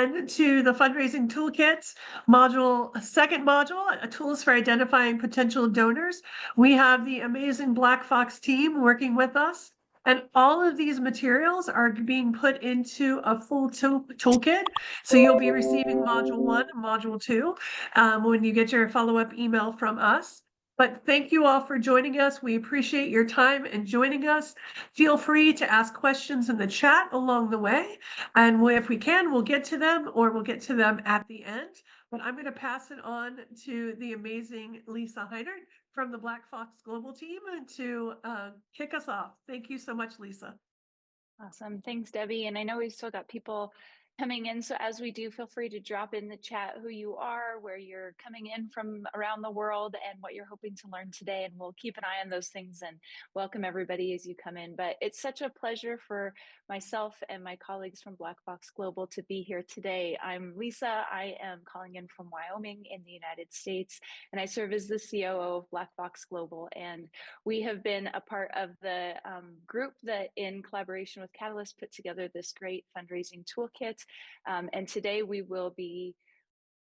on to the fundraising toolkit second module, tools for identifying potential donors. We have the amazing Black Fox team working with us. And all of these materials are being put into a full toolkit. So you'll be receiving module 1, module 2, when you get your follow-up email from us. But thank you all for joining us. We appreciate your time and joining us. Feel free to ask questions in the chat along the way. And if we can, we'll get to them, or we'll get to them at the end. But I'm going to pass it on to the amazing Lisa Heinert from the Black Fox Global team to kick us off. Thank you so much, Lisa. Awesome. Thanks, Debbie. And I know we've still got people coming in. So as we do, feel free to drop in the chat who you are, where you're coming in from around the world, and what you're hoping to learn today. And we'll keep an eye on those things and welcome everybody as you come in. But it's such a pleasure for myself and my colleagues from Black Fox Global to be here today. I'm Lisa. I am calling in from Wyoming in the United States, and I serve as the COO of Black Fox Global. And we have been a part of the group that, in collaboration with Catalyst, put together this great fundraising toolkit. And today we will be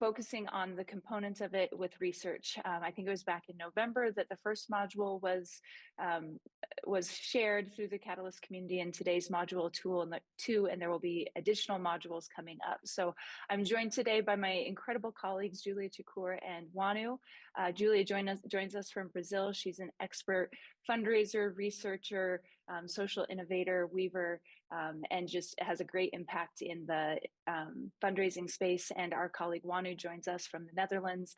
focusing on the components of it with research. I think it was back in November that the first module was shared through the Catalyst community, and today's module 2, and there will be additional modules coming up. So I'm joined today by my incredible colleagues, Julia Chacur and Wonu. Julia joins us from Brazil. She's an expert fundraiser, researcher, social innovator, weaver, and just has a great impact in the fundraising space. And our colleague Wonu joins us from the Netherlands,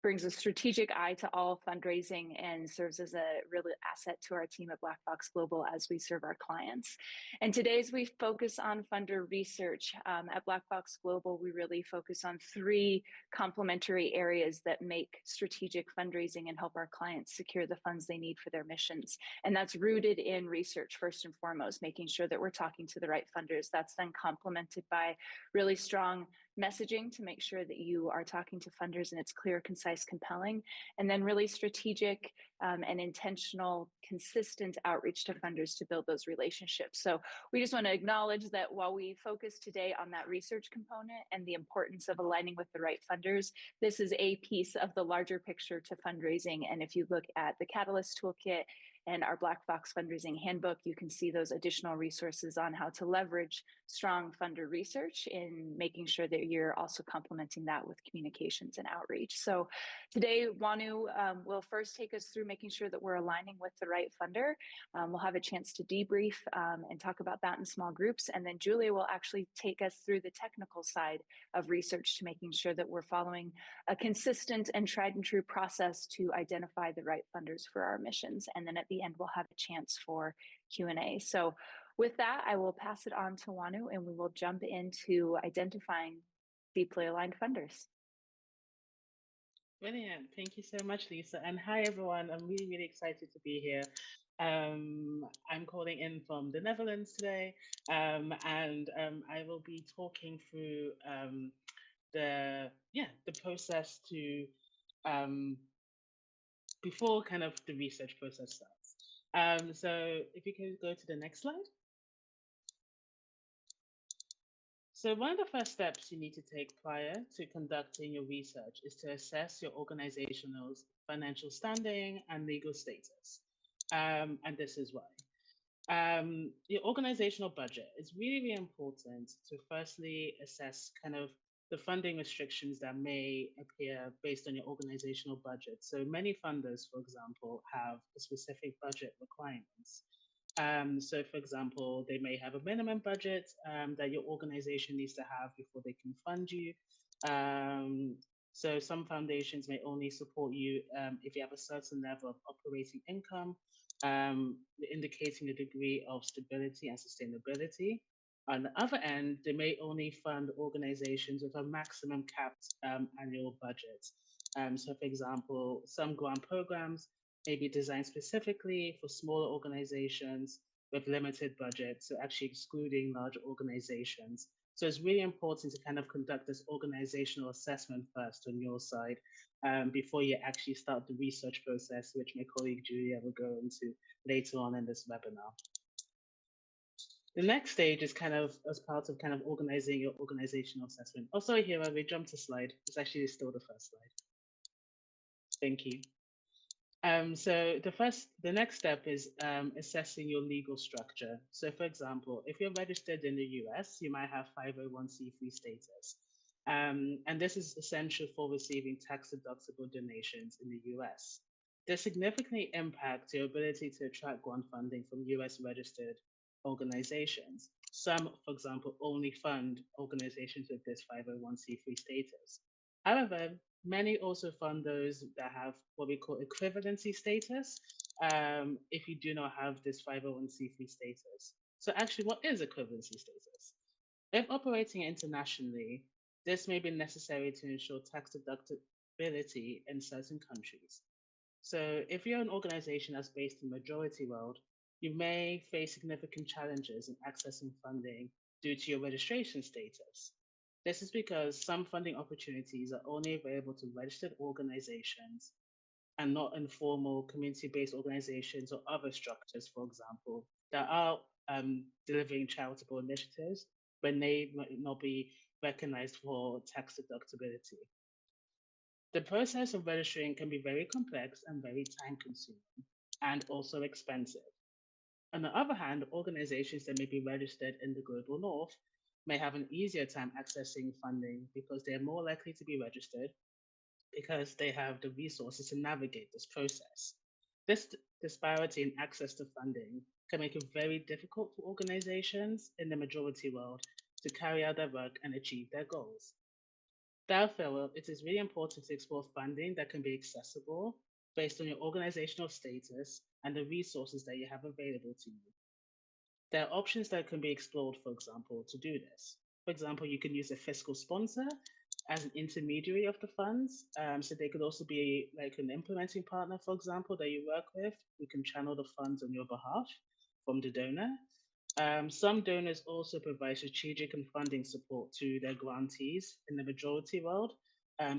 brings a strategic eye to all fundraising, and serves as a real asset to our team at Black Fox Global as we serve our clients. And today, as we focus on funder research at Black Fox Global, we really focus on 3 complementary areas that make strategic fundraising and help our clients secure the funds they need for their missions. And that's rooted in research, first and foremost, making sure that we're talking to the right funders. That's then complemented by really strong messaging to make sure that you are talking to funders and it's clear, concise, compelling, and then really strategic and intentional, consistent outreach to funders to build those relationships. So we just want to acknowledge that while we focus today on that research component and the importance of aligning with the right funders, this is a piece of the larger picture to fundraising. And if you look at the Catalyst Toolkit and our Black Fox Fundraising Handbook, you can see those additional resources on how to leverage strong funder research in making sure that you're also complementing that with communications and outreach. So today, Wonu will first take us through making sure that we're aligning with the right funder. We'll have a chance to debrief and talk about that in small groups. And then Julia will actually take us through the technical side of research to making sure that we're following a consistent and tried and true process to identify the right funders for our missions. And then at the end, we'll have a chance for Q&A. So with that, I will pass it on to Wonu, and we will jump into identifying deeply aligned funders. Brilliant. Thank you so much, Lisa. And hi, everyone. I'm really, really excited to be here. I'm calling in from the Netherlands today, and I will be talking through the process to before kind of the research process starts. So if you could go to the next slide. So one of the first steps you need to take prior to conducting your research is to assess your organizational financial standing and legal status. And this is why. Your organizational budget is really, really important to firstly assess kind of the funding restrictions that may appear based on your organizational budget. So many funders, for example, have a specific budget requirements. So, for example, they may have a minimum budget that your organization needs to have before they can fund you. So some foundations may only support you if you have a certain level of operating income, indicating a degree of stability and sustainability. On the other end, they may only fund organizations with a maximum capped annual budget. So, for example, some grant programs may be designed specifically for smaller organizations with limited budgets, so actually excluding larger organizations. So it's really important to kind of conduct this organizational assessment first on your side before you actually start the research process, which my colleague Julia will go into later on in this webinar. The next stage is kind of as part of kind of organizing your organizational assessment. Oh, sorry, here, we jumped a slide. It's actually still the first slide. Thank you. So the next step is assessing your legal structure. So for example, if you're registered in the US, you might have 501c3 status. And this is essential for receiving tax-deductible donations in the US. This significantly impacts your ability to attract grant funding from US registered organizations. Some, for example, only fund organizations with this 501c3 status. However, many also fund those that have what we call equivalency status if you do not have this 501c3 status. So actually, what is equivalency status? If operating internationally, this may be necessary to ensure tax deductibility in certain countries. So if you're an organization that's based in majority world, you may face significant challenges in accessing funding due to your registration status. This is because some funding opportunities are only available to registered organizations and not informal community-based organizations or other structures, for example, that are delivering charitable initiatives, but may not be recognized for tax deductibility. The process of registering can be very complex and very time-consuming and also expensive. On the other hand, organizations that may be registered in the global north may have an easier time accessing funding because they're more likely to be registered because they have the resources to navigate this process. This disparity in access to funding can make it very difficult for organizations in the majority world to carry out their work and achieve their goals. Therefore, it is really important to explore funding that can be accessible based on your organizational status and the resources that you have available to you. There are options that can be explored, for example, to do this. For example, you can use a fiscal sponsor as an intermediary of the funds. So they could also be like an implementing partner, for example, that you work with, who can channel the funds on your behalf from the donor. Some donors also provide strategic and funding support to their grantees in the majority world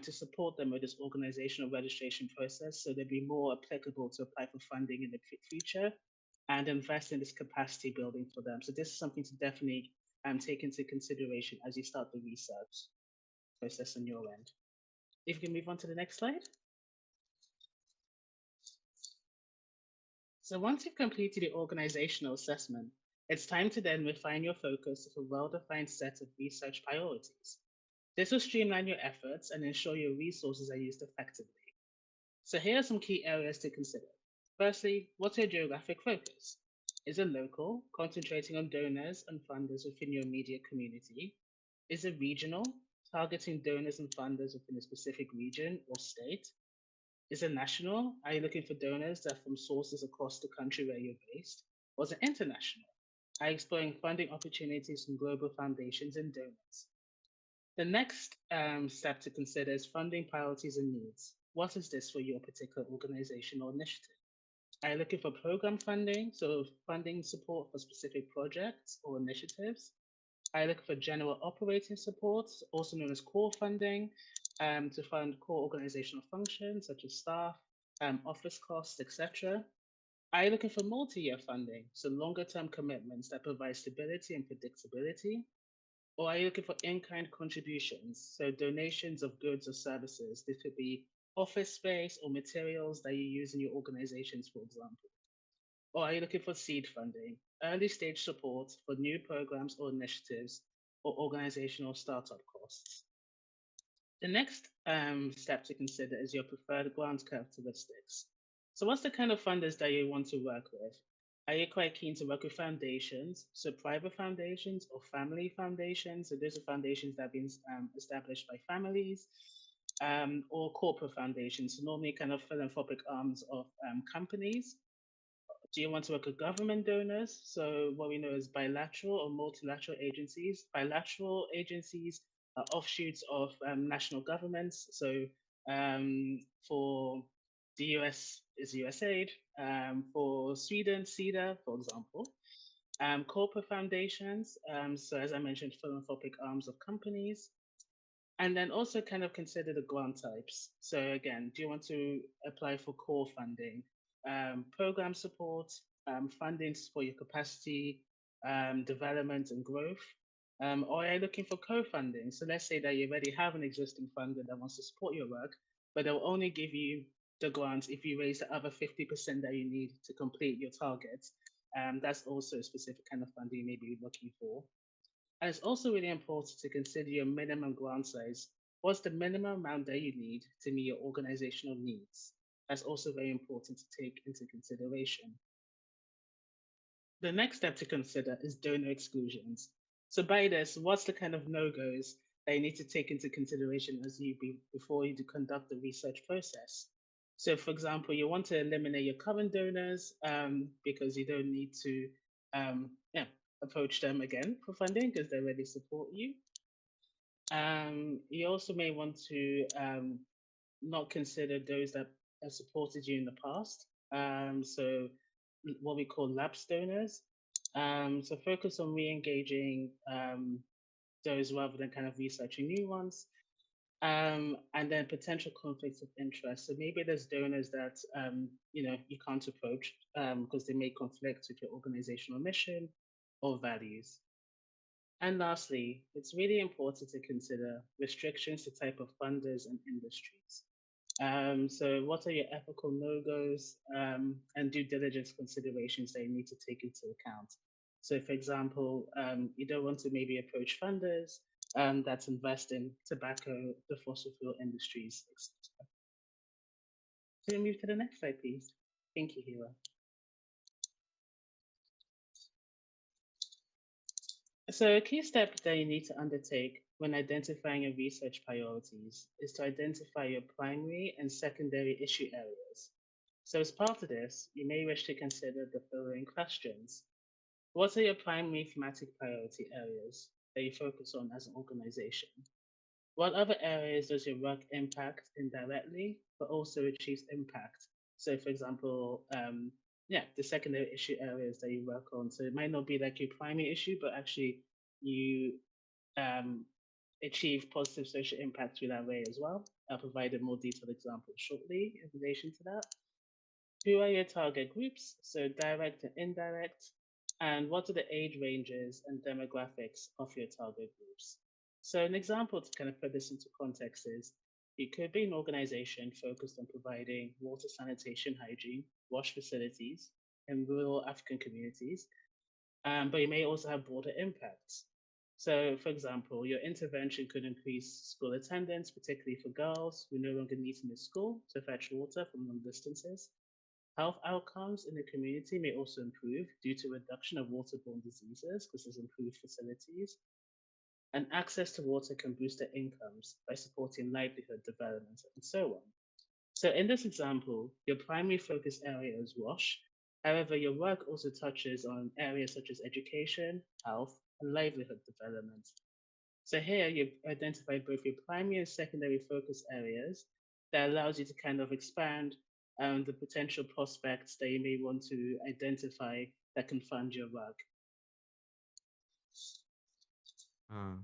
to support them with this organizational registration process so they'll be more applicable to apply for funding in the future and invest in this capacity building for them. So this is something to definitely take into consideration as you start the research process on your end. If you can move on to the next slide. So once you've completed the organizational assessment, it's time to then refine your focus to a well-defined set of research priorities. This will streamline your efforts and ensure your resources are used effectively. So here are some key areas to consider. Firstly, what's your geographic focus? Is it local, concentrating on donors and funders within your immediate community? Is it regional, targeting donors and funders within a specific region or state? Is it national? Are you looking for donors that are from sources across the country where you're based? Or is it international? Are you exploring funding opportunities from global foundations and donors? The next step to consider is funding priorities and needs. What is this for your particular organization or initiative? Are you looking for program funding, so funding support for specific projects or initiatives? Are you looking for general operating support, also known as core funding, to fund core organizational functions such as staff, office costs, etc.? Are you looking for multi-year funding, so longer-term commitments that provide stability and predictability? Or are you looking for in-kind contributions, so donations of goods or services? This could be office space or materials that you use in your organizations, for example. Or are you looking for seed funding, early stage support for new programs or initiatives, or organizational startup costs? The next step to consider is your preferred grant characteristics. So what's the kind of funders that you want to work with? Are you quite keen to work with foundations, so private foundations or family foundations? So those are foundations that have been established by families, or corporate foundations, so normally kind of philanthropic arms of companies. Do you want to work with government donors? So what we know is bilateral or multilateral agencies. Bilateral agencies are offshoots of national governments. So for the US is USAID, for Sweden, CEDA, for example. Corporate foundations, so as I mentioned, philanthropic arms of companies. And then also kind of consider the grant types. So again, do you want to apply for core funding, program support, funding for your capacity development and growth? Or are you looking for co-funding? So let's say that you already have an existing funder that wants to support your work, but they'll only give you the grant if you raise the other 50% that you need to complete your targets. That's also a specific kind of funding you may be looking for. And it's also really important to consider your minimum grant size. What's the minimum amount that you need to meet your organizational needs? That's also very important to take into consideration. The next step to consider is donor exclusions. So by this, what's the kind of no-goes that you need to take into consideration before you conduct the research process? So for example, you want to eliminate your current donors because you don't need to yeah, approach them again for funding because they already support you. You also may want to not consider those that have supported you in the past. So what we call lapsed donors. So focus on re-engaging those rather than kind of researching new ones. And then potential conflicts of interest. So maybe there's donors that you can't approach because they may conflict with your organizational mission or values. And lastly, it's really important to consider restrictions to type of funders and industries. So what are your ethical no-goes and due diligence considerations that you need to take into account? So for example, you don't want to maybe approach funders that invest in tobacco, the fossil fuel industries, etc. So we move to the next slide, please. Thank you, Hira. So a key step that you need to undertake when identifying your research priorities is to identify your primary and secondary issue areas. So as part of this, you may wish to consider the following questions. What are your primary thematic priority areas that you focus on as an organization? What other areas does your work impact indirectly, but also achieves impact? So for example, the secondary issue areas that you work on. So it might not be like your primary issue, but actually you um, achieve positive social impact through that way as well. I'll provide a more detailed example shortly in relation to that. Who are your target groups? So direct and indirect. And what are the age ranges and demographics of your target groups? So an example to kind of put this into context is it could be an organization focused on providing water sanitation, hygiene, wash facilities in rural African communities, but you may also have broader impacts. So, for example, your intervention could increase school attendance, particularly for girls who no longer need to miss school to fetch water from long distances. Health outcomes in the community may also improve due to reduction of waterborne diseases because there's improved facilities. And access to water can boost their incomes by supporting livelihood development and so on. So in this example, your primary focus area is WASH. However, your work also touches on areas such as education, health, and livelihood development. So here you've identified both your primary and secondary focus areas that allows you to kind of expand the potential prospects that you may want to identify that can fund your work. Uh,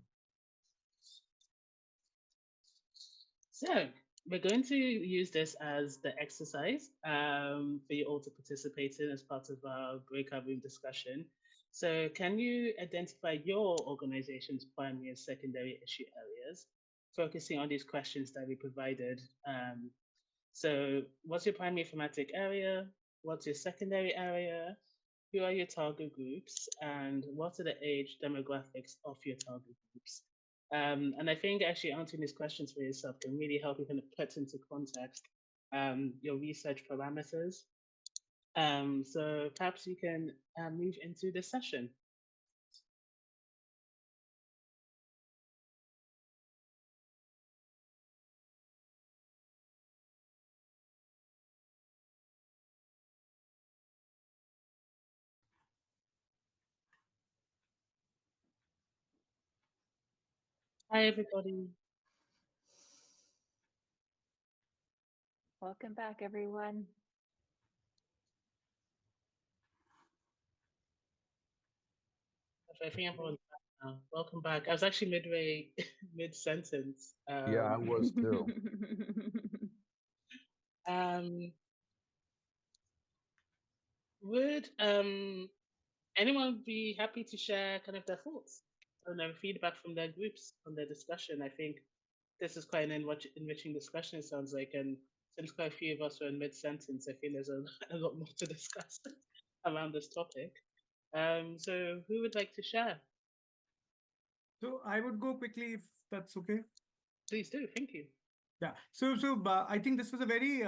So we're going to use this as the exercise for you all to participate in as part of our breakout room discussion. So can you identify your organization's primary and secondary issue areas, focusing on these questions that we provided? So what's your primary thematic area? What's your secondary area? Who are your target groups? And what are the age demographics of your target groups? And I think actually answering these questions for yourself can really help you kind of put into context your research parameters. So perhaps you can move into the session. Hi, everybody. Welcome back, everyone. I think everyone's back now. Welcome back. I was actually midway, mid-sentence. yeah, I was too. Um, would anyone would be happy to share kind of their thoughts and then feedback from their groups on their discussion. I think this is quite an enriching discussion, it sounds like, and since quite a few of us are in mid-sentence, I think there's a lot more to discuss around this topic. So who would like to share? So I would go quickly if that's okay. Please do, thank you. Yeah. So I think this was a very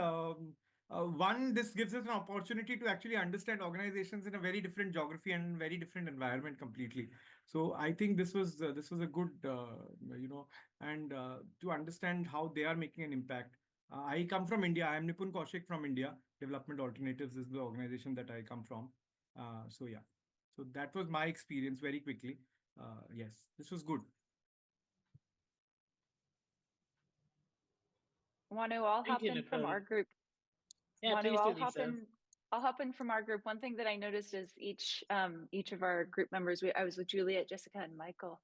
this gives us an opportunity to actually understand organizations in a very different geography and very different environment completely. So I think this was a good and to understand how they are making an impact. I come from India. I am Nipun Kaushik from India. Development Alternatives is the organization that I come from. So yeah. So that was my experience very quickly. Yes, this was good. Wonu, I'll Thank hop you, in from Nicole. our group. Yeah, Wanu, please do, Lisa. I'll hop in from our group. One thing that I noticed is each of our group members, I was with Julia, Jessica, and Michael.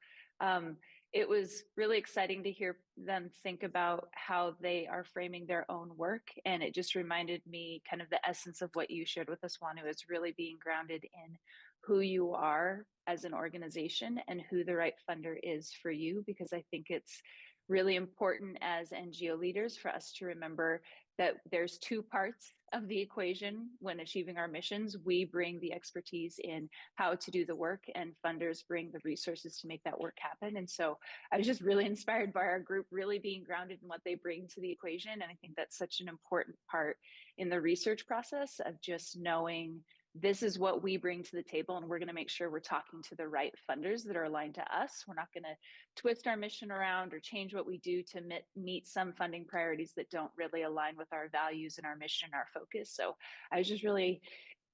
It was really exciting to hear them think about how they are framing their own work. And it just reminded me kind of the essence of what you shared with us, Wanu, is really being grounded in who you are as an organization and who the right funder is for you, because I think it's really important as NGO leaders for us to remember that there's two parts of the equation when achieving our missions. We bring the expertise in how to do the work, and funders bring the resources to make that work happen. And so I was just really inspired by our group really being grounded in what they bring to the equation. And I think that's such an important part in the research process of just knowing this is what we bring to the table, and we're going to make sure we're talking to the right funders that are aligned to us. We're not going to twist our mission around or change what we do to meet some funding priorities that don't really align with our values and our mission and our focus. So I was just really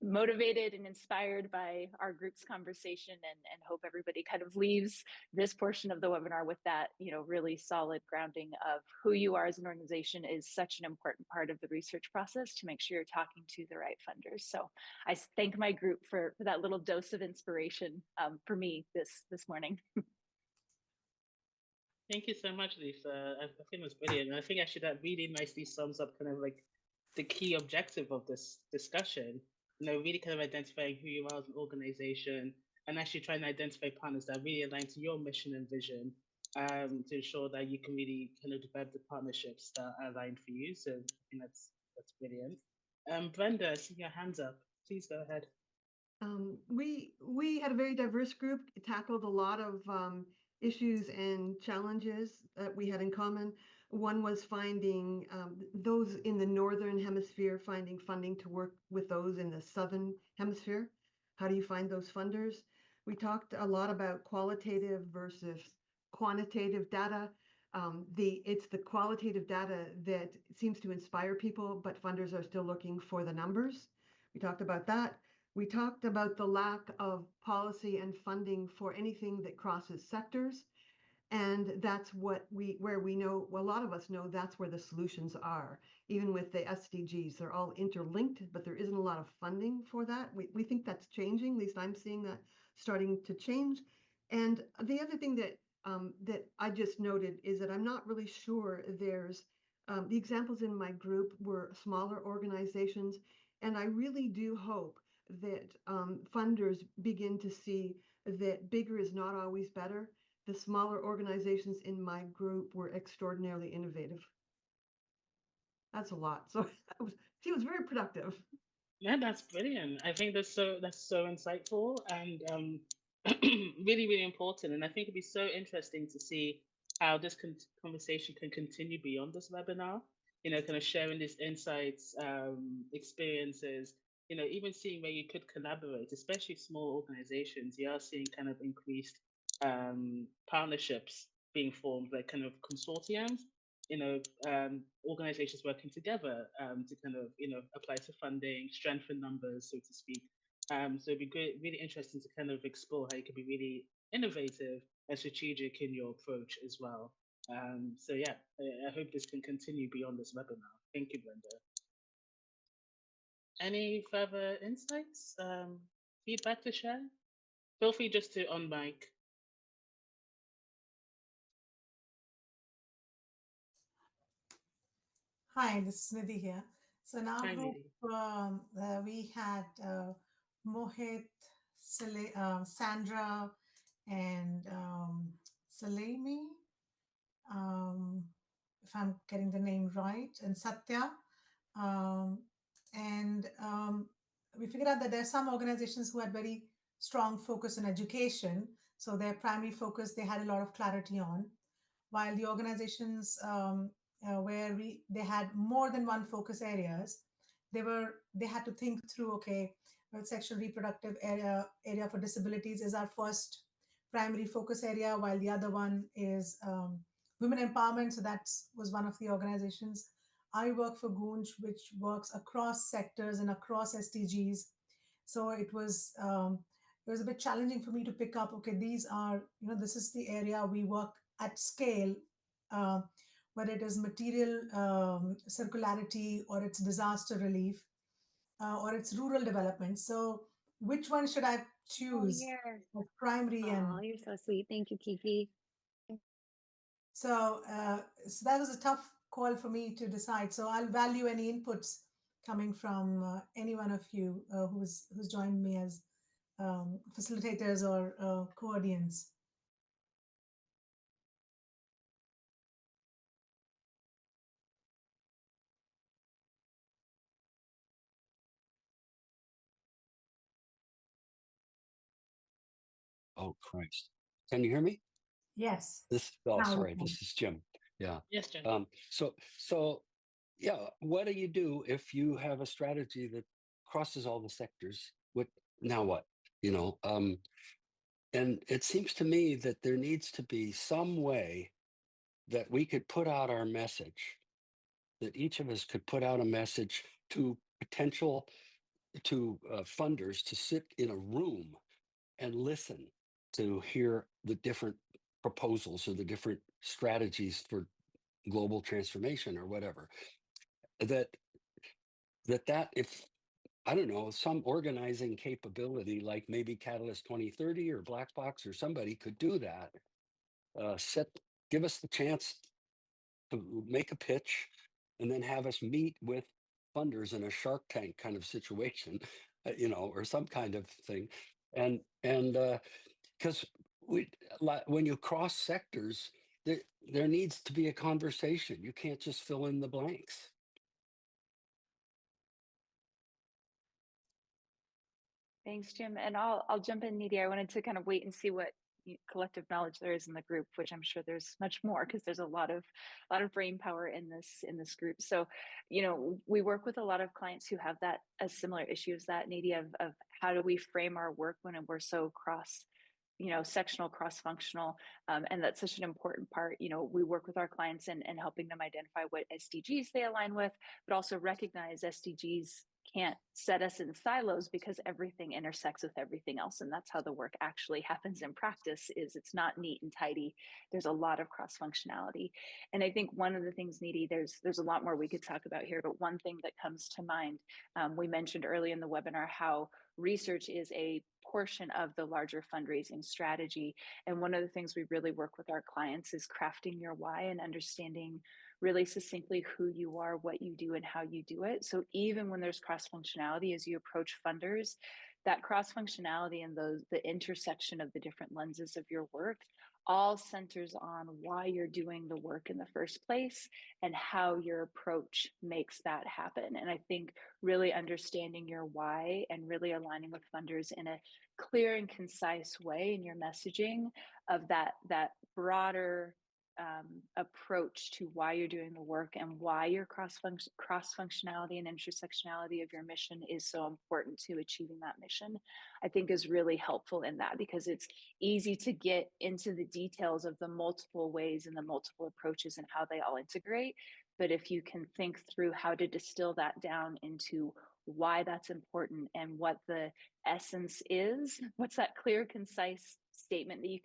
motivated and inspired by our group's conversation, and hope everybody kind of leaves this portion of the webinar with that, really solid grounding of who you are as an organization is such an important part of the research process to make sure you're talking to the right funders. So I thank my group for that little dose of inspiration for me this morning. Thank you so much, Lisa. I think it was brilliant. And I think actually that really nicely sums up kind of like the key objective of this discussion. Really kind of identifying who you are as an organization and actually trying to identify partners that really align to your mission and vision, to ensure that you can really kind of develop the partnerships that are aligned for you. So I think that's brilliant. Brenda, I see your hands up. Please go ahead. We had a very diverse group. It tackled a lot of issues and challenges that we had in common. One was finding those in the northern hemisphere, finding funding to work with those in the southern hemisphere. How do you find those funders? We talked a lot about qualitative versus quantitative data. It's the qualitative data that seems to inspire people, but funders are still looking for the numbers. We talked about that. We talked about the lack of policy and funding for anything that crosses sectors. And that's where we know, well, a lot of us know that's where the solutions are. Even with the SDGs, they're all interlinked, but there isn't a lot of funding for that. We think that's changing. At least I'm seeing that starting to change. And the other thing that I just noted is that I'm not really sure there's the examples in my group were smaller organizations, and I really do hope that funders begin to see that bigger is not always better. The smaller organizations in my group were extraordinarily innovative. That's a lot. So she was very productive. Yeah, that's brilliant. I think that's so insightful and really, really important. And I think it'd be so interesting to see how this conversation can continue beyond this webinar. Kind of sharing these insights, experiences. Even seeing where you could collaborate, especially small organizations. You are seeing kind of increased partnerships being formed, like kind of consortiums. Organizations working together to kind of apply to funding, strengthen numbers, so to speak. So it'd be great, really interesting to kind of explore how you could be really innovative and strategic in your approach as well. So yeah, I hope this can continue beyond this webinar. Thank you, Brenda. Any further insights, feedback to share? Feel free just to on mic. Hi, this is Nidhi here. So in our Hi, group, Nidhi. we had Mohit, Sandra and Salemi, if I'm getting the name right, and Satya. Um, and we figured out that there are some organizations who had very strong focus on education. So their primary focus, they had a lot of clarity on, while the organizations where they had more than one focus areas, they had to think through, okay, well, sexual reproductive area for disabilities is our first primary focus area, while the other one is women empowerment. So that was one of the organizations. I work for Goonj, which works across sectors and across SDGs. So it was a bit challenging for me to pick up, okay, these are, this is the area we work at scale, uh, whether it is material circularity, or it's disaster relief, or it's rural development. So which one should I choose here. as primary? Oh, And you're so sweet. Thank you, Kiki. so that was a tough call for me to decide. So I'll value any inputs coming from any one of you who's joined me as facilitators or co-audience. Oh, Christ. Can you hear me? Yes. Oh, Now we sorry, can. this is Jim. Yeah. Yes, Jen. So yeah, what do you do if you have a strategy that crosses all the sectors? Now what? And it seems to me that there needs to be some way that we could put out our message, that each of us could put out a message to funders to sit in a room and listen to hear the different proposals or the different strategies for global transformation or whatever. That if, I don't know, some organizing capability like maybe Catalyst 2030 or Black Box or somebody could do that, give us the chance to make a pitch and then have us meet with funders in a Shark Tank kind of situation, or some kind of thing. And because when you cross sectors, there needs to be a conversation. You can't just fill in the blanks. Thanks, Jim. And I'll jump in, Nidhi. I wanted to kind of wait and see what collective knowledge there is in the group, which I'm sure there's much more, because there's a lot of brain power in this group. So, we work with a lot of clients who have that as similar issues, that Nidhi, of how do we frame our work when we're so sectional, cross-functional, and that's such an important part. We work with our clients and helping them identify what SDGs they align with, but also recognize SDGs can't set us in silos, because everything intersects with everything else, and that's how the work actually happens in practice. It's not neat and tidy. There's a lot of cross-functionality, and I think one of the things, Nidhi, there's a lot more we could talk about here, but one thing that comes to mind, we mentioned early in the webinar how research is a portion of the larger fundraising strategy. And one of the things we really work with our clients is crafting your why and understanding really succinctly who you are, what you do, and how you do it. So even when there's cross-functionality as you approach funders, that cross-functionality and the intersection of the different lenses of your work all centers on why you're doing the work in the first place and how your approach makes that happen. And I think really understanding your why and really aligning with funders in a clear and concise way in your messaging of that broader approach to why you're doing the work and why your cross-functionality and intersectionality of your mission is so important to achieving that mission, I think is really helpful in that, because it's easy to get into the details of the multiple ways and the multiple approaches and how they all integrate. But if you can think through how to distill that down into why that's important and what the essence is, what's that clear, concise statement that you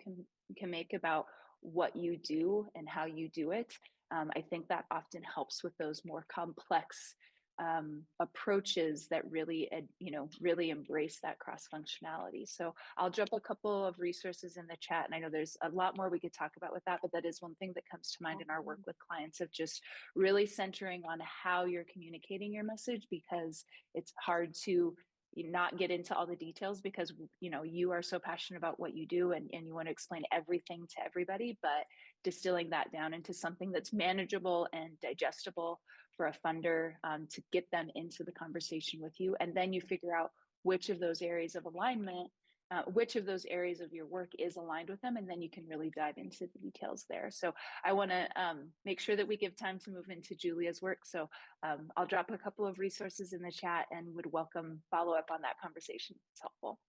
can make about what you do and how you do it, I think that often helps with those more complex approaches that really embrace that cross-functionality. So I'll drop a couple of resources in the chat, and I know there's a lot more we could talk about with that, but that is one thing that comes to mind in our work with clients, of just really centering on how you're communicating your message, because it's hard to not get into all the details because, you know, you are so passionate about what you do and you want to explain everything to everybody, but distilling that down into something that's manageable and digestible for a funder, to get them into the conversation with you. And then you figure out which of those areas of alignment, which of those areas of your work is aligned with them, and then you can really dive into the details there. So I want to make sure that we give time to move into Julia's work. So I'll drop a couple of resources in the chat and would welcome follow-up on that conversation. It's helpful.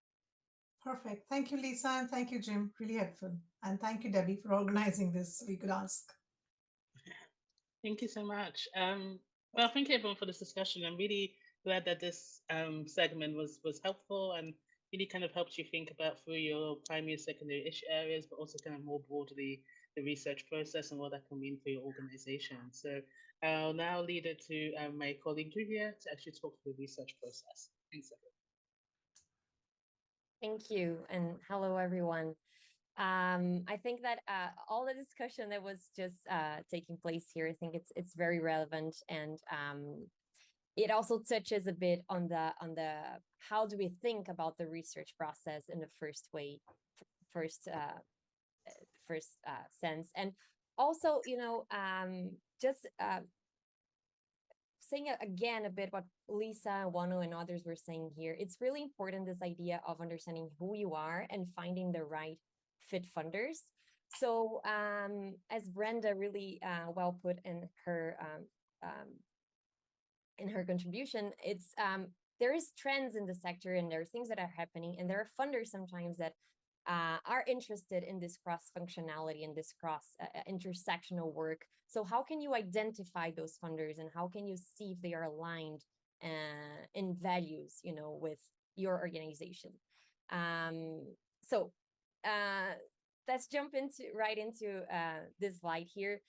Perfect. Thank you, Lisa, and thank you, Jim. Really helpful. And thank you, Debbie, for organizing this. We could ask. Thank you so much. Well, thank you everyone for this discussion. I'm really glad that this segment was helpful and really kind of helped you think about through your primary and secondary issue areas, but also kind of more broadly the research process and what that can mean for your organization. So I'll now lead it to my colleague Julia to actually talk through the research process. Thanks, everyone. Thank you, and hello, everyone. I think that all the discussion that was just taking place here, I think it's very relevant, and it also touches a bit on the how do we think about the research process in the first sense, and also, you know, just saying again a bit what Lisa, Wonu, and others were saying here. It's really important, this idea of understanding who you are and finding the right fit funders. So as Brenda really well put in her contribution, it's there is trends in the sector and there are things that are happening, and there are funders sometimes that are interested in this cross functionality and this cross intersectional work. So how can you identify those funders, and how can you see if they are aligned in values, you know, with your organization? So let's jump right into this slide here.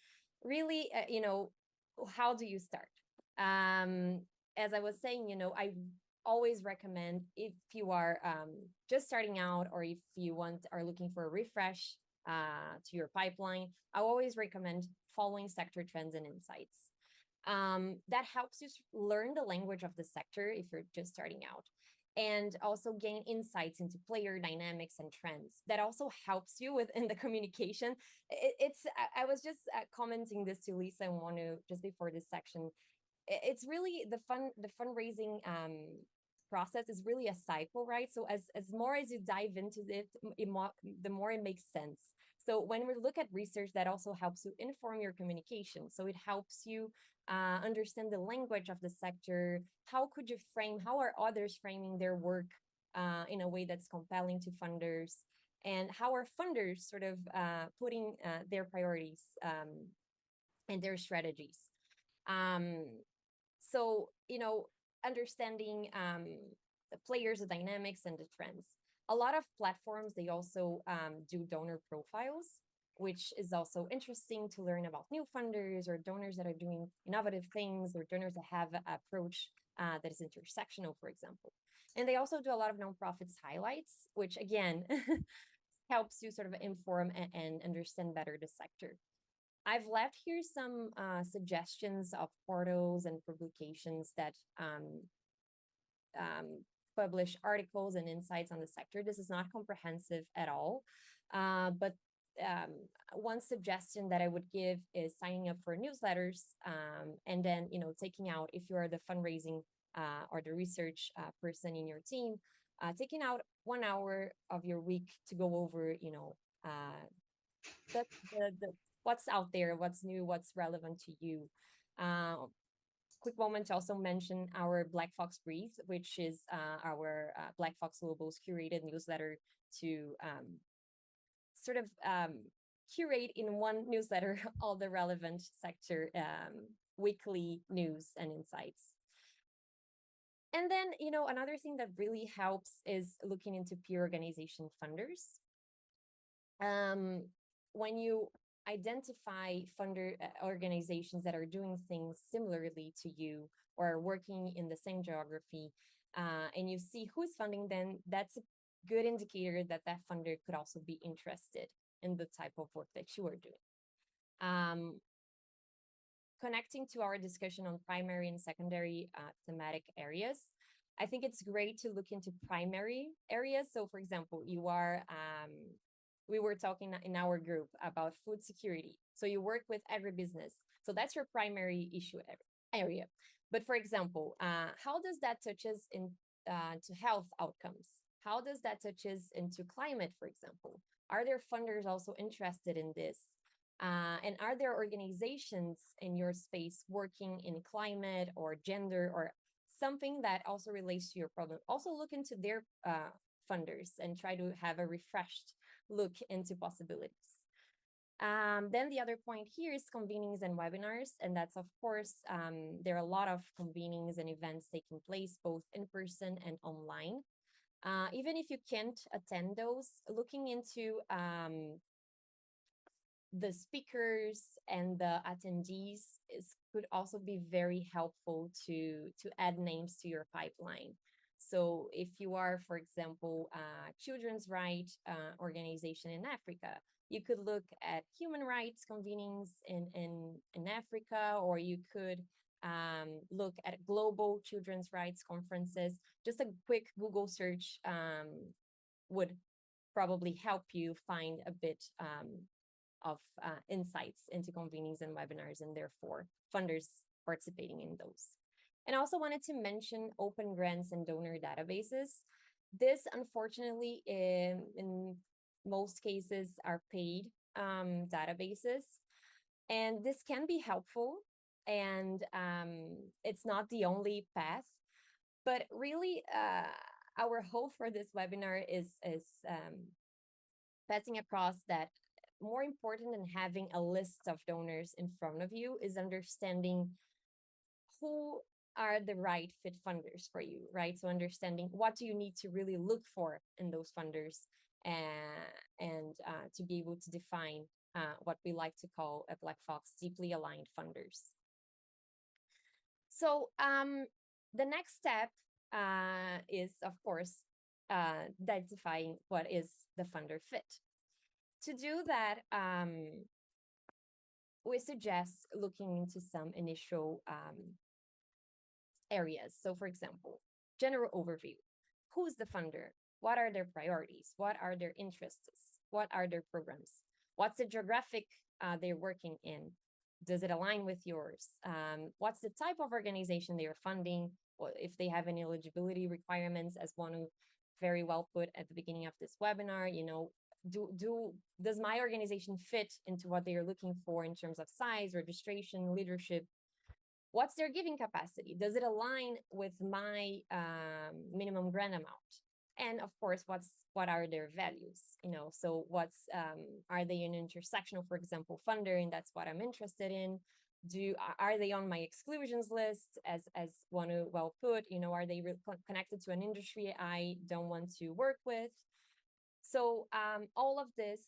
Really, you know, how do you start? As I was saying, you know, I always recommend, if you are just starting out, or if you are looking for a refresh to your pipeline, I always recommend following sector trends and insights. That helps you learn the language of the sector if you're just starting out, and also gain insights into player dynamics and trends. That also helps you within the communication. I was just commenting this to Lisa and Wonu just before this section. It's really the fundraising process is really a cycle, right? So as more as you dive into it, the more it makes sense. So when we look at research, that also helps you inform your communication. So it helps you understand the language of the sector. How could you frame, how are others framing their work in a way that's compelling to funders? And how are funders sort of putting their priorities and their strategies? So, you know, understanding the players, the dynamics, and the trends. A lot of platforms, they also do donor profiles, which is also interesting to learn about new funders or donors that are doing innovative things, or donors that have an approach that is intersectional, for example. And they also do a lot of nonprofits highlights, which again, helps you sort of inform and understand better the sector. I've left here some suggestions of portals and publications that publish articles and insights on the sector. This is not comprehensive at all, but one suggestion that I would give is signing up for newsletters, and then, you know, taking out, if you are the fundraising or the research person in your team, taking out 1 hour of your week to go over, you know, the what's out there, what's new, what's relevant to you. Quick moment to also mention our Black Fox Brief, which is our Black Fox Global's curated newsletter to sort of curate in one newsletter all the relevant sector weekly news and insights. And then, you know, another thing that really helps is looking into peer organization funders. When you identify funder organizations that are doing things similarly to you or are working in the same geography, and you see who's funding them, that's a good indicator that that funder could also be interested in the type of work that you are doing. Connecting to our discussion on primary and secondary thematic areas, I think it's great to look into primary areas. So for example, you are, we were talking in our group about food security. So you work with agribusiness. So that's your primary issue area. But for example, how does that touches in to health outcomes? How does that touches into climate, for example? Are there funders also interested in this? And are there organizations in your space working in climate or gender or something that also relates to your problem? Also look into their funders and try to have a refreshed look into possibilities. Then the other point here is convenings and webinars. And that's, of course, there are a lot of convenings and events taking place both in person and online. Even if you can't attend those, looking into the speakers and the attendees could also be very helpful to add names to your pipeline. So if you are, for example, a children's rights organization in Africa, you could look at human rights convenings in Africa, or you could look at global children's rights conferences. Just a quick Google search would probably help you find a bit of insights into convenings and webinars, and therefore funders participating in those. And I also wanted to mention open grants and donor databases. This, unfortunately, in most cases are paid databases, and this can be helpful, and it's not the only path, but really our hope for this webinar is passing across that more important than having a list of donors in front of you is understanding who are the right fit funders for you, right? So understanding what do you need to really look for in those funders, and to be able to define what we like to call at Black Fox deeply aligned funders. So the next step is, of course, identifying what is the funder fit. To do that, we suggest looking into some initial areas. So for example, general overview. Who's the funder? What are their priorities? What are their interests? What are their programs? What's the geographic they're working in? Does it align with yours? What's the type of organization they are funding? Or if they have any eligibility requirements, as Wonu very well put at the beginning of this webinar, you know, does my organization fit into what they are looking for in terms of size, registration, leadership? What's their giving capacity? Does it align with my minimum grant amount? And of course, what are their values? You know, so are they an intersectional, for example, funder, and that's what I'm interested in? Are they on my exclusions list, as Wonu well put? You know, are they connected to an industry I don't want to work with? So all of this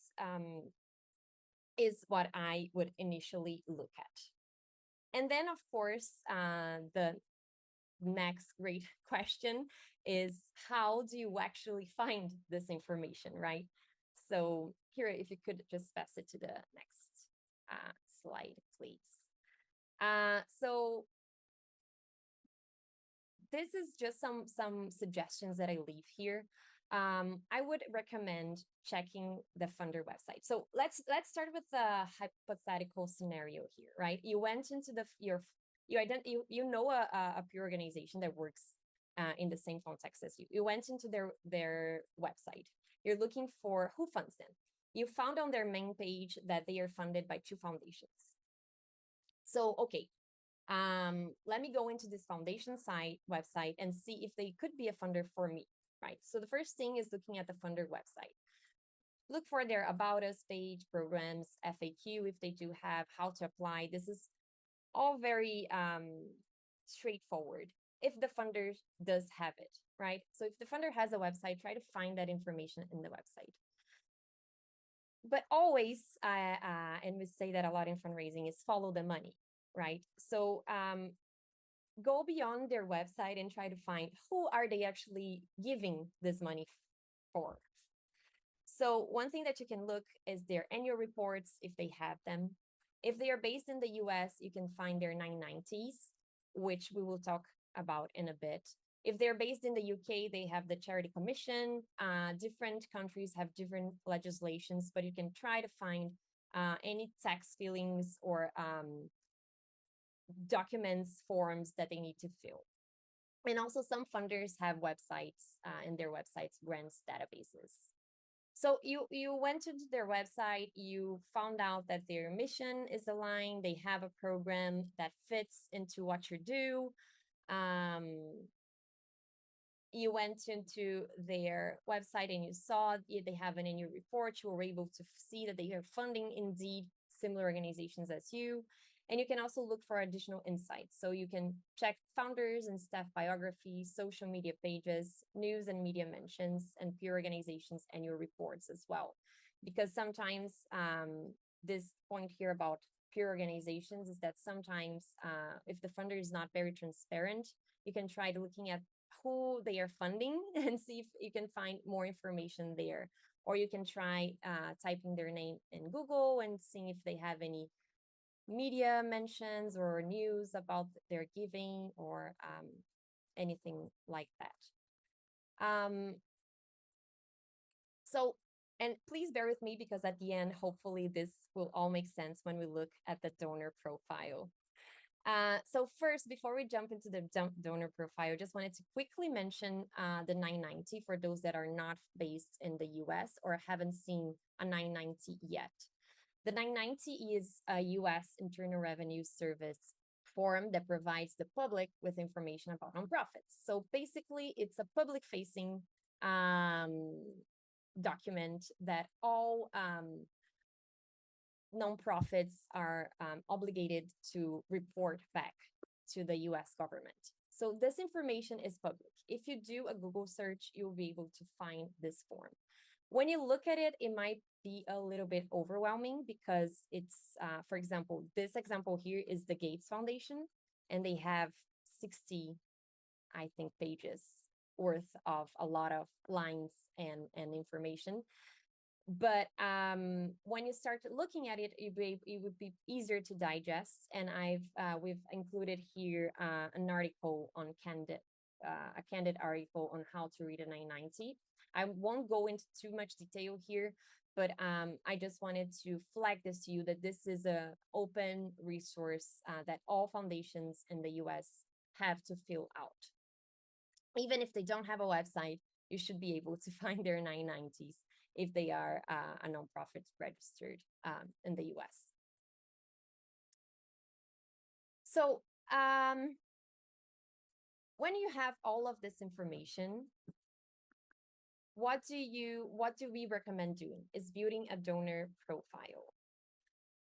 is what I would initially look at. And then, of course, the next great question is, how do you actually find this information, right? So here, if you could just pass it to the next slide, please. So this is just some suggestions that I leave here. I would recommend checking the funder website. So let's start with the hypothetical scenario here, right? You went into you know a peer organization that works in the same context as you. You went into their website. You're looking for who funds them. You found on their main page that they are funded by 2 foundations. So, okay, let me go into this foundation website and see if they could be a funder for me, right? So the first thing is looking at the funder website. Look for their About Us page, programs, FAQ if they do have, how to apply. This is all very straightforward if the funder does have it, right? So if the funder has a website, try to find that information in the website. But always, and we say that a lot in fundraising, is follow the money, right? So go beyond their website and try to find who are they actually giving this money for. So one thing that you can look is their annual reports, if they have them. If they are based in the US, you can find their 990s, which we will talk about in a bit. If they're based in the UK, they have the Charity Commission. Different countries have different legislations, but you can try to find any tax filings or documents, forms that they need to fill. And also some funders have websites in their websites, grants databases. So you went to their website, you found out that their mission is aligned, they have a program that fits into what you do. You went into their website and you saw they have an annual report. You were able to see that they are funding indeed similar organizations as you. And you can also look for additional insights. So you can check founders and staff biographies, social media pages, news and media mentions, and peer organizations annual reports as well. Because sometimes this point here about peer organizations is that sometimes if the funder is not very transparent, you can try looking at who they are funding and see if you can find more information there. Or you can try typing their name in Google and seeing if they have any media mentions or news about their giving or anything like that. So, and please bear with me because at the end, hopefully this will all make sense when we look at the donor profile. So first, before we jump into the donor profile, I just wanted to quickly mention the 990 for those that are not based in the US or haven't seen a 990 yet. The 990 is a US Internal Revenue Service form that provides the public with information about nonprofits. So basically, it's a public-facing document that all nonprofits are obligated to report back to the US government. So this information is public. If you do a Google search, you'll be able to find this form. When you look at it, it might be a little bit overwhelming because it's, for example, this example here is the Gates Foundation, and they have 60, I think, pages worth of a lot of lines and information. But when you start looking at it, it would be easier to digest. And we've included here an article on a candid article on how to read a 990. I won't go into too much detail here, but I just wanted to flag this to you that this is an open resource that all foundations in the US have to fill out. Even if they don't have a website, you should be able to find their 990s if they are a nonprofit registered in the US. So when you have all of this information, what do we recommend doing is building a donor profile.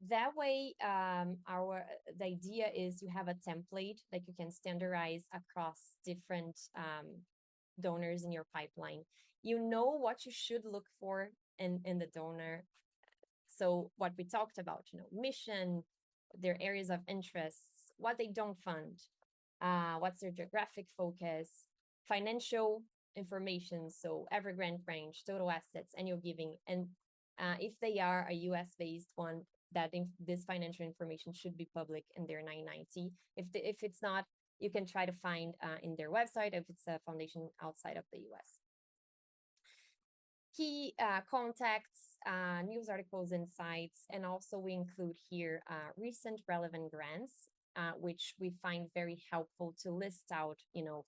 That way, the idea is you have a template that you can standardize across different donors in your pipeline. You know what you should look for in the donor. So what we talked about, mission, their areas of interests, what they don't fund, what's their geographic focus, financial information, so every grant range, total assets, annual giving, and if they are a US-based one, that this financial information should be public in their 990. If it's not, you can try to find in their website if it's a foundation outside of the US. Key contacts, news articles, insights, and also we include here recent relevant grants, which we find very helpful to list out,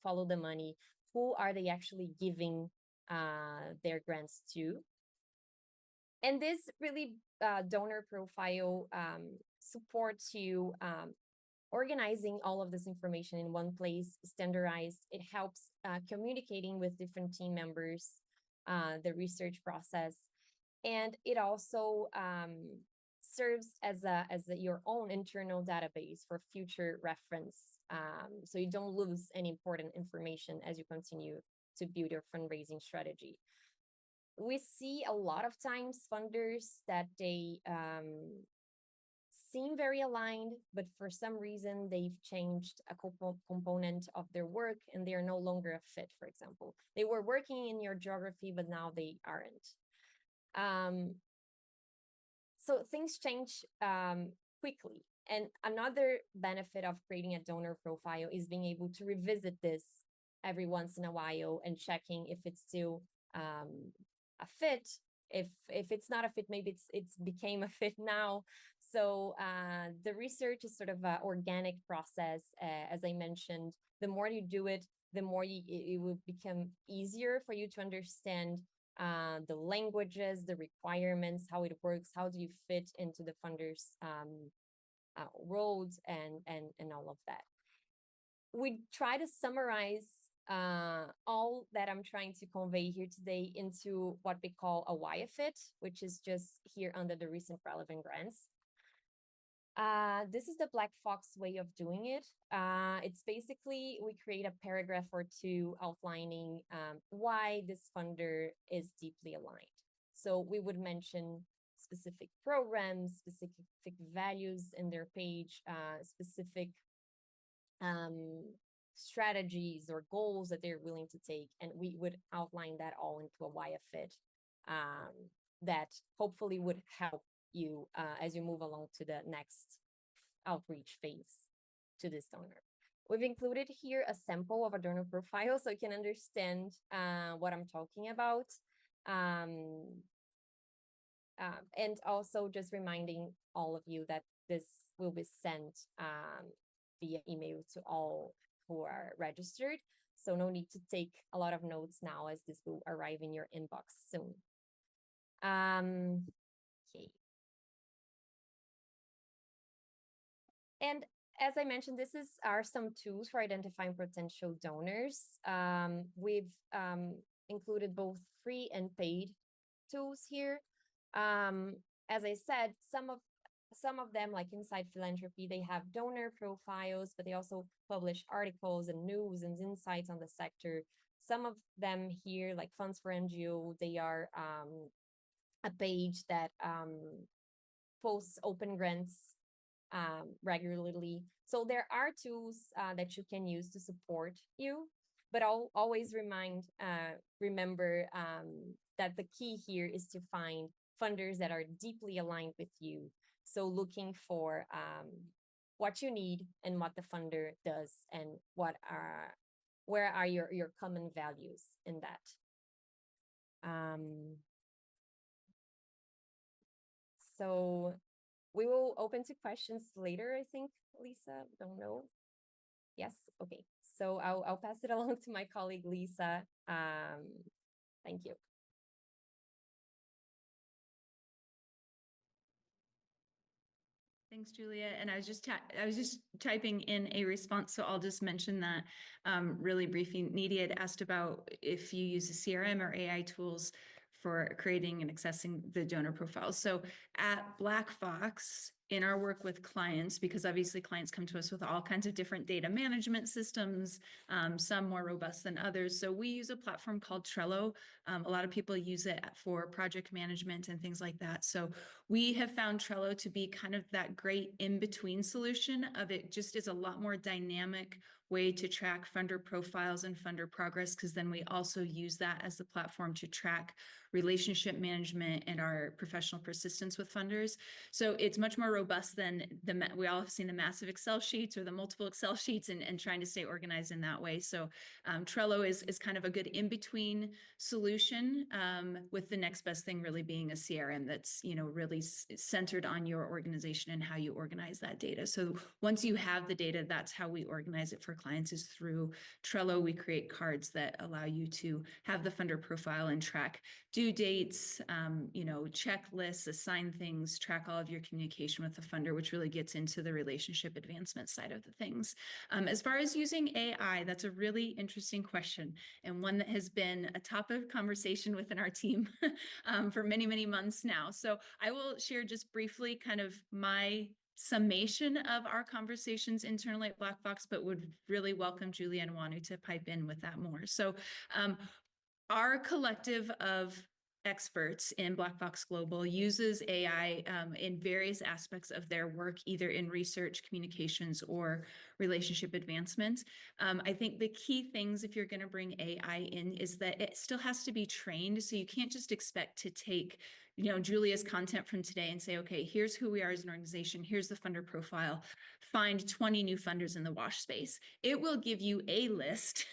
follow the money, who are they actually giving their grants to. And this really donor profile supports you organizing all of this information in one place, standardized. It helps communicating with different team members, the research process, and it also serves as your own internal database for future reference, so you don't lose any important information as you continue to build your fundraising strategy. We see a lot of times funders that they seem very aligned, but for some reason they've changed a component of their work and they are no longer a fit, for example. They were working in your geography, but now they aren't. So things change quickly. And another benefit of creating a donor profile is being able to revisit this every once in a while and checking if it's still a fit. If it's not a fit, maybe it's became a fit now. So the research is sort of an organic process. As I mentioned, the more you do it, the more it will become easier for you to understand the languages, the requirements, how it works, how do you fit into the funders' roles, and all of that. We try to summarize all that I'm trying to convey here today into what we call a WIAFIT, which is just here under the recent relevant grants. This is the Black Fox way of doing it. It's basically, we create a paragraph or two outlining why this funder is deeply aligned. So we would mention specific programs, specific values in their page, specific strategies or goals that they're willing to take. And we would outline that all into a WIAFIT that hopefully would help you as you move along to the next outreach phase to this donor. We've included here a sample of a donor profile so you can understand what I'm talking about. And also just reminding all of you that this will be sent via email to all who are registered. So no need to take a lot of notes now, as this will arrive in your inbox soon. Okay. And as I mentioned, are some tools for identifying potential donors. We've included both free and paid tools here. As I said, some of them, like Inside Philanthropy, they have donor profiles, but they also publish articles and news and insights on the sector. Some of them here, like Funds for NGO, they are a page that posts open grants regularly. So there are tools that you can use to support you, but I'll always remember that the key here is to find funders that are deeply aligned with you. So looking for what you need and what the funder does, and where are your common values in that. So we will open to questions later, I think, Lisa, don't know. Yes, okay. So I'll pass it along to my colleague, Lisa. Thank you. Thanks, Julia. And I was just typing in a response, so I'll just mention that really briefly. Needy had asked about if you use a CRM or AI tools for creating and accessing the donor profiles. So at Black Fox, in our work with clients, because obviously clients come to us with all kinds of different data management systems, some more robust than others. So we use a platform called Trello. A lot of people use it for project management and things like that. So we have found Trello to be kind of that great in-between solution of it. Just is a lot more dynamic way to track funder profiles and funder progress, because then we also use that as the platform to track relationship management and our professional persistence with funders. So it's much more robust than we all have seen the massive Excel sheets or the multiple Excel sheets, and trying to stay organized in that way. So Trello is kind of a good in-between solution, with the next best thing really being a CRM that's, really centered on your organization and how you organize that data. So once you have the data, that's how we organize it for clients, is through Trello. We create cards that allow you to have the funder profile and track due dates, checklists, assign things, track all of your communication with the funder, which really gets into the relationship advancement side of the things. As far as using AI, that's a really interesting question, and one that has been a topic of conversation within our team for many, many months now. So I will share just briefly kind of my summation of our conversations internally at Black Fox, but would really welcome Julia and Wonu to pipe in with that more. So our collective of experts in Black Fox Global uses AI in various aspects of their work, either in research, communications, or relationship advancement. I think the key things, if you're going to bring AI in, is that it still has to be trained. So you can't just expect to take Julia's content from today and say, okay, here's who we are as an organization. Here's the funder profile. Find 20 new funders in the WASH space. It will give you a list,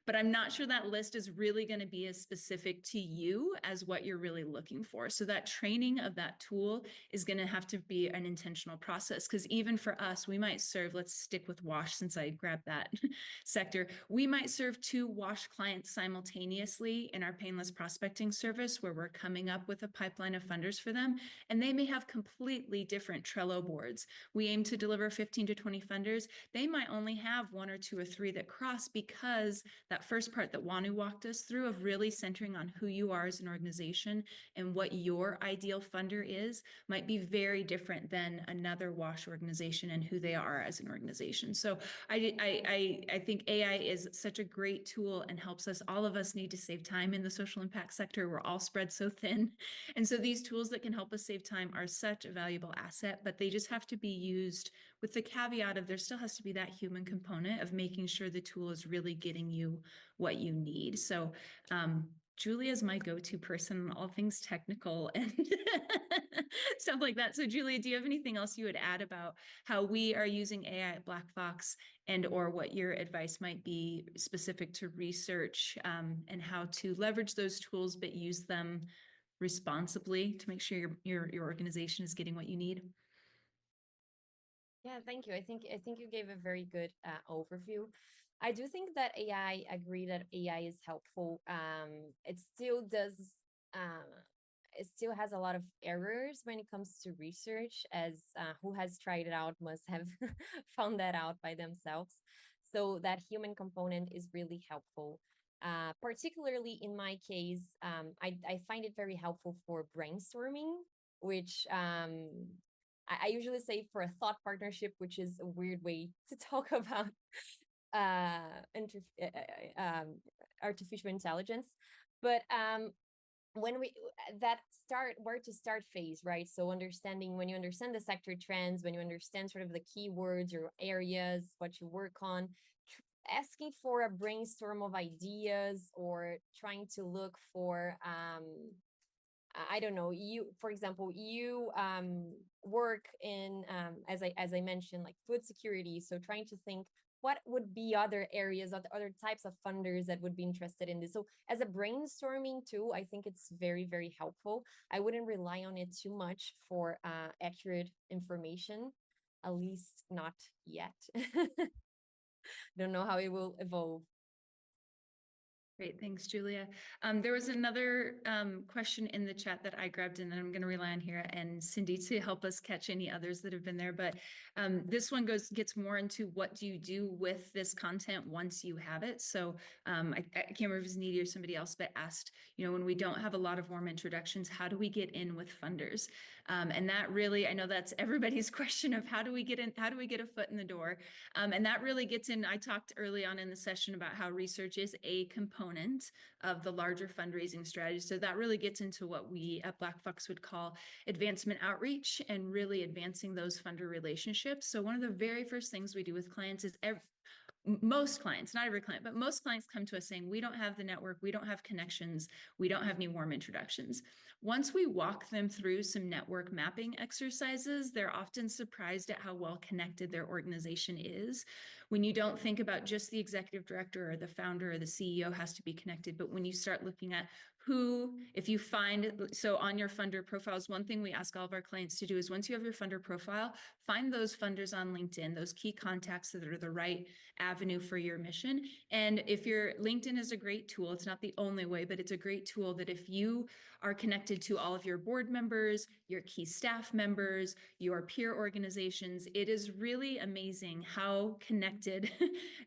but I'm not sure that list is really going to be as specific to you as what you're really looking for. So that training of that tool is going to have to be an intentional process, because even for us, we might serve, let's stick with WASH since I grabbed that sector, we might serve 2 WASH clients simultaneously in our painless prospecting service, where we're coming up with a pipeline of funders for them, and they may have completely different Trello boards. We aim to deliver 15 to 20 funders. They might only have 1 or 2 or 3 that cross, because that first part that Wonu walked us through of really centering on who you are as an organization and what your ideal funder is might be very different than another WASH organization and who they are as an organization. So I think AI is such a great tool and helps us. All of us need to save time in the social impact sector. We're all spread so thin. And so these tools that can help us save time are such a valuable asset, but they just have to be used with the caveat of there still has to be that human component of making sure the tool is really getting you what you need. So Julia is my go-to person on all things technical and stuff like that. So Julia, do you have anything else you would add about how we are using AI at Black Fox, and or what your advice might be specific to research and how to leverage those tools but use them responsibly to make sure your organization is getting what you need? Yeah, thank you. I think you gave a very good overview. I do think that I agree that AI is helpful. It still does. It still has a lot of errors when it comes to research, as who has tried it out must have found that out by themselves. So that human component is really helpful. Particularly in my case, I find it very helpful for brainstorming, which I usually say for a thought partnership, which is a weird way to talk about artificial intelligence. But when we that start where to start phase, right? So understanding, when you understand the sector trends, when you understand sort of the keywords or areas, what you work on, asking for a brainstorm of ideas, or trying to look for I don't know, you, for example, you work in, as I mentioned, like food security. So trying to think what would be other areas, other types of funders that would be interested in this. So as a brainstorming tool, I think it's very, very helpful. I wouldn't rely on it too much for accurate information, at least not yet. Don't know how it will evolve. Great, thanks, Julia. There was another question in the chat that I grabbed, and then I'm going to rely on here and Cindy to help us catch any others that have been there. But this one gets more into what do you do with this content once you have it. So I can't remember if it was Needy or somebody else, but asked, when we don't have a lot of warm introductions, how do we get in with funders? And that really, I know that's everybody's question of how do we get in, how do we get a foot in the door? And that really gets in. I talked early on in the session about how research is a component of the larger fundraising strategy. So that really gets into what we at Black Fox would call advancement outreach, and really advancing those funder relationships. So one of the very first things we do with clients is most clients, not every client, but most clients come to us saying, we don't have the network, we don't have connections, we don't have any warm introductions. Once we walk them through some network mapping exercises, they're often surprised at how well connected their organization is. When you don't think about just the executive director or the founder or the CEO has to be connected, but when you start looking at who, if you find, so on your funder profiles, one thing we ask all of our clients to do is, once you have your funder profile, find those funders on LinkedIn, those key contacts that are the right avenue for your mission. And if your LinkedIn is a great tool, it's not the only way, but it's a great tool that if you are connected to all of your board members, your key staff members, your peer organizations, it is really amazing how connected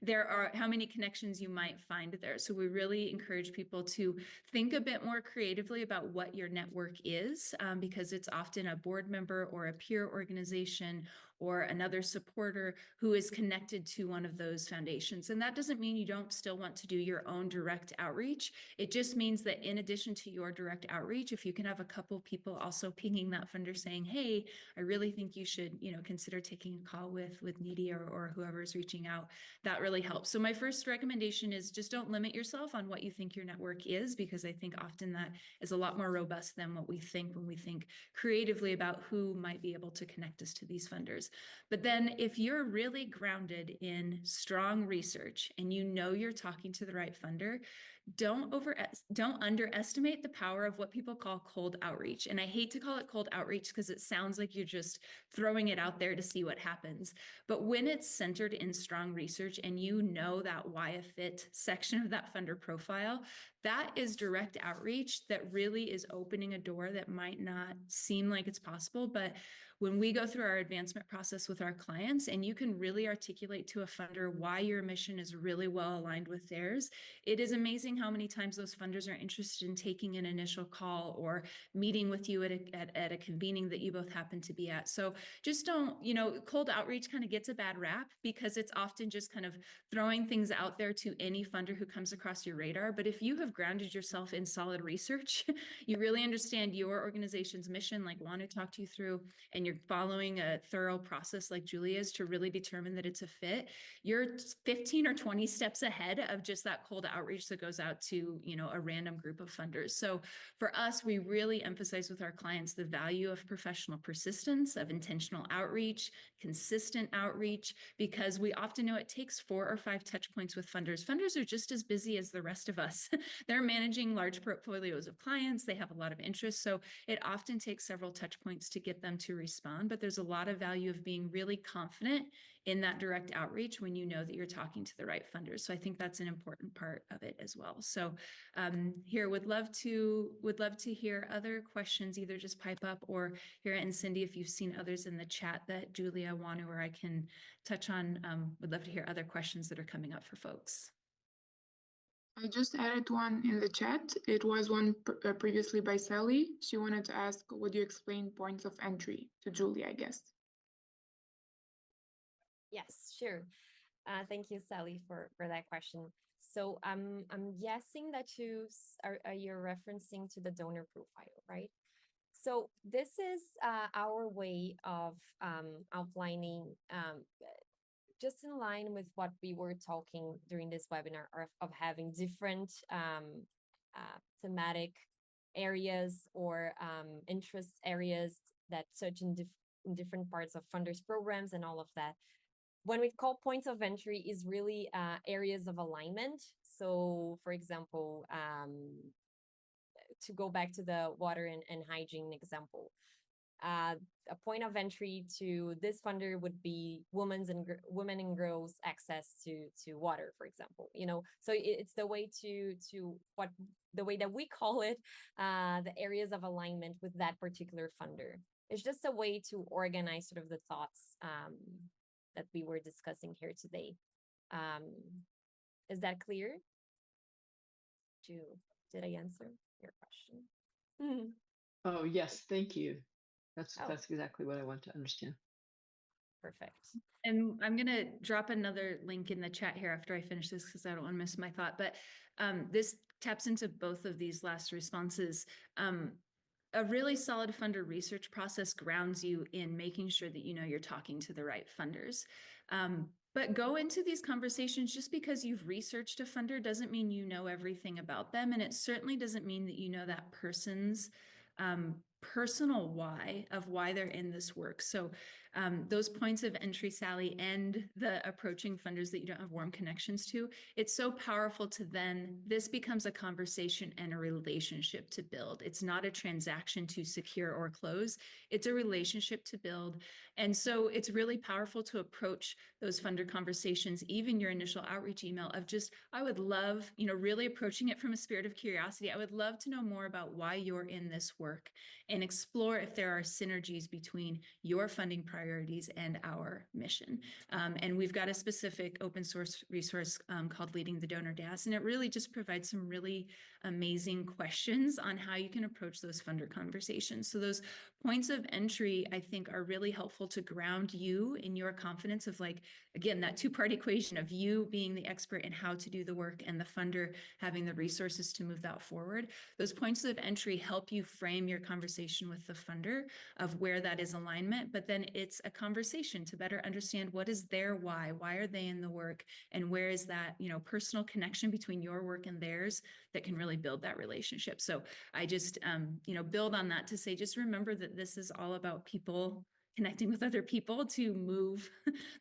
there are, how many connections you might find there. So we really encourage people to think a bit more creatively about what your network is, because it's often a board member or a peer organization or another supporter who is connected to one of those foundations. And that doesn't mean you don't still want to do your own direct outreach. It just means that in addition to your direct outreach, outreach, if you can have a couple people also pinging that funder saying, hey, I really think you should, consider taking a call with Needy or whoever is reaching out, that really helps. So my first recommendation is just don't limit yourself on what you think your network is, because I think often that is a lot more robust than what we think when we think creatively about who might be able to connect us to these funders. But then if you're really grounded in strong research and you're talking to the right funder, don't underestimate the power of what people call cold outreach. And I hate to call it cold outreach because it sounds like you're just throwing it out there to see what happens. But when it's centered in strong research and that why a fit section of that funder profile, that is direct outreach that really is opening a door that might not seem like it's possible. But when we go through our advancement process with our clients and you can really articulate to a funder why your mission is really well aligned with theirs, it is amazing how many times those funders are interested in taking an initial call or meeting with you at a convening that you both happen to be at. So just don't, cold outreach kind of gets a bad rap because it's often just kind of throwing things out there to any funder who comes across your radar. But if you have grounded yourself in solid research, you really understand your organization's mission, like Wonu talked you through, and you're following a thorough process like Julia's to really determine that it's a fit, you're 15 or 20 steps ahead of just that cold outreach that goes out to, a random group of funders. So for us, we really emphasize with our clients the value of professional persistence, of intentional outreach, consistent outreach, because we often know it takes 4 or 5 touch points with funders. Funders are just as busy as the rest of us. They're managing large portfolios of clients. They have a lot of interest. So it often takes several touch points to get them to respond, but there's a lot of value of being really confident in that direct outreach when you know that you're talking to the right funders. So I think that's an important part of it as well. So here would love to hear other questions, either just pipe up or here, and Cindy, if you've seen others in the chat that Julia, Wonu, or I can touch on, would love to hear other questions that are coming up for folks. I just added one in the chat. It was one previously by Sally. She wanted to ask, would you explain points of entry to Julia, I guess? Yes, sure. Thank you, Sally, for that question. So I'm guessing that you're referencing to the donor profile, right? So this is our way of outlining, just in line with what we were talking during this webinar of having different thematic areas or interest areas that touch in different parts of funders programs and all of that. When we call points of entry is really areas of alignment. So for example, to go back to the water and hygiene example, a point of entry to this funder would be women and girls access to water, for example. So it's the way the way that we call it, the areas of alignment with that particular funder. It's just a way to organize sort of the thoughts that we were discussing here today. Is that clear? Did I answer your question? Oh, yes, thank you. That's exactly what I want to understand. Perfect. And I'm going to drop another link in the chat here after I finish this because I don't want to miss my thought. But this taps into both of these last responses. A really solid funder research process grounds you in making sure that you're talking to the right funders. But go into these conversations just because you've researched a funder doesn't mean you know everything about them. And it certainly doesn't mean that you know that person's personal why they're in this work. So those points of entry, Sally, and the approaching funders that you don't have warm connections to, it's so powerful to then, this becomes a conversation and a relationship to build. It's not a transaction to secure or close. It's a relationship to build. And so it's really powerful to approach those funder conversations, even your initial outreach email of just, I would love, really approaching it from a spirit of curiosity. I would love to know more about why you're in this work and explore if there are synergies between your funding priorities priorities and our mission. And we've got a specific open source resource called Leading the Donor Dance, and it really just provides some really amazing questions on how you can approach those funder conversations. So those points of entry, I think, are really helpful to ground you in your confidence of, like, again, that two-part equation of you being the expert in how to do the work and the funder having the resources to move that forward. Those points of entry help you frame your conversation with the funder of where that is alignment, but then it's a conversation to better understand what is their why are they in the work, and where is that, you know, personal connection between your work and theirs that can really build that relationship. So I just, you know, build on that to say, just remember that this is all about people connecting with other people to move